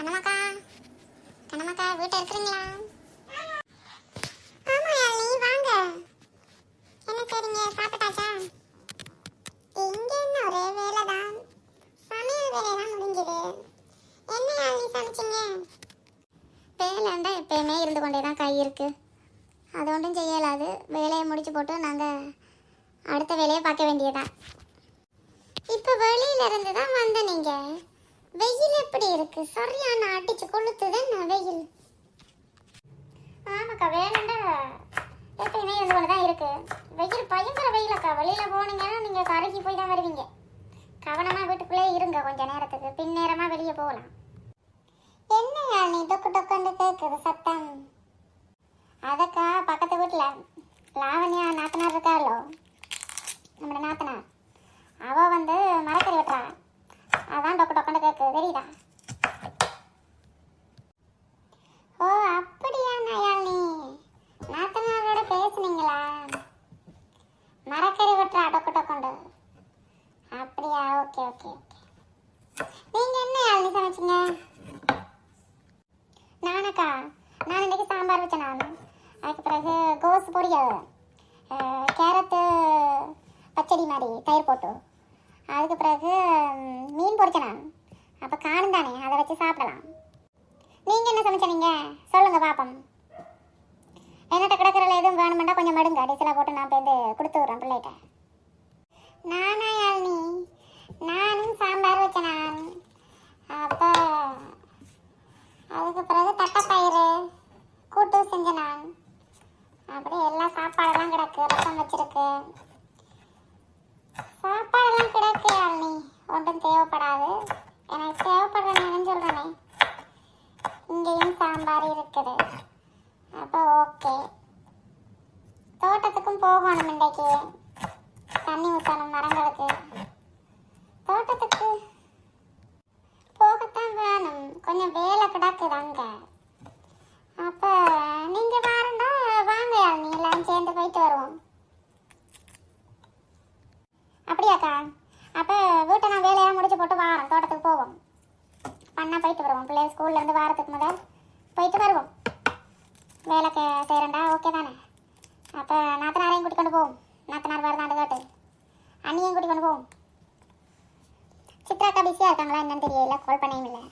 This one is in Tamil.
கண்ணம்மாக்கா, கண்ணம்மாக்கா வீட்டில் இருக்கிறீங்களா? ஆமா யாழினி, வாங்க. என்ன செய்றீங்க? சாப்பிட்டாச்சா? இங்க என்ன ஒரே வேலை தான். சமையல் வேலையெல்லாம் முடிஞ்சது. என்ன யாழினி சமைச்சீங்க? வேலைண்டா எப்பயுமே இருந்து கொண்டே தான் கை இருக்கு. அது ஒன்றும் செய்யலாது. வேலையை முடிச்சு போட்டு நாங்கள் அடுத்த வேலையை பார்க்க வேண்டியதான். இப்போ வெளியில இருந்து தான் வந்த நீங்க. வெயில் எப்படி இருக்கு? சரியான அடிச்சு கொளுத்துதுன்னு வெயில். ஆமாக்கா, வேணுண்டா எப்பயுமே இருந்து கொண்டு தான் இருக்கு. வெயில் பயங்கர வெயிலக்கா. வெளியில போனீங்கன்னா நீங்க கருகி போய் தான் வருவீங்க. கவனமா வீட்டுக்குள்ளே இருங்க கொஞ்ச நேரத்துக்கு. பின்னேரமா வெளியே போகலாம். என்ன யாழினி டொக்கு டொக்குன்னு கேட்குது சத்தம்? அதக்கா பக்கத்து வீட்டில் லாவண்யா நாத்தனார் இருக்காளோ, நம்மளோட நாத்தனார், அவ வந்து மரக்கறி வெட்டுறா. அதான் டொக்கு டொக்குன்னு கேட்குது, தெரியுதா? ஓ அப்படியா யாழினி, நாத்தனாரோட பேசுனீங்களா? மரக்கறி வெட்டுறா டொக்கு டொக்குண்டு. அப்படியா, ஓகே ஓகே ஓகே. நீங்கள் என்ன யாழினி சமைச்சிங்க? நானக்கா, நான் இன்றைக்கி சாம்பார் வச்சேன். நான் அதுக்கு பிறகு கோஸ் பொரியல், கேரட்டு பச்சடி மாதிரி தயிர் போட்டு, அதுக்கு பிறகு மீன் பொரிச்சேன் நான். அப்போ காணும் தானே, அதை வச்சு சாப்பிடலாம். நீங்கள் என்ன சமைச்சீங்க சொல்லுங்கள் பாப்போம். என்னட்ட கிடக்கிறல எதுவும் வேணுமெண்டா கொஞ்சம் மடுங்க, டீசலாக போட்டு நான் போய் கொடுத்து விட்றேன் பிள்ளைகிட்ட. நானா யாழினி, நானும் சாம்பார் வச்சேன் நான். அப்போ அதுக்கு பிறகு தட்டைப்பயிறு கூட்டு செஞ்சேன் நான். அப்படியே எல்லா சாப்பாடெல்லாம் கிடக்கு, ரசம் வச்சிருக்கு, சாப்பாடெல்லாம் கிடக்கு யாழினி. ஒன்றும் தேவைப்படாது, எனக்கு தேவைப்படுற நேரம் சொல்கிறேனே. இங்கேயும் சாம்பார் இருக்குது. அப்போ ஓகே. தோட்டத்துக்கும் போகணும் இன்றைக்கு, தண்ணி ஊற்றணும் மரங்களுக்கு. தோட்டத்துக்கு போகத்தான் வேணும், கொஞ்சம் வேலை கிடக்குது அங்கே. அப்போ நீங்கள் வாரண்டா வாங்க யாழினி, எல்லாம் சேர்ந்து போயிட்டு வருவோம். அப்படியாக்கா? அப்போ வீட்டை நான் வேலையெல்லாம் முடிச்சு போட்டு வாரம் தோட்டத்துக்கு போவோம். பண்ணா போயிட்டு வருவோம். பிள்ளைகள் ஸ்கூல்லேருந்து வாரத்துக்கு முதல் போயிட்டு வருவோம். வேலைக்கு செய்கிறேன்டா, ஓகே தானே? அப்போ நாத்தனாரையும் கூட்டிக் கொண்டு போவோம். நாத்தனார் வரதாண்டு கேட்டு அண்ணியும் கூட்டிக் கொண்டு போவோம். சித்ராக்கா பிஸியாக இருக்காங்களா என்னன்னு தெரியல, கால் பண்ணவும் இல்லை.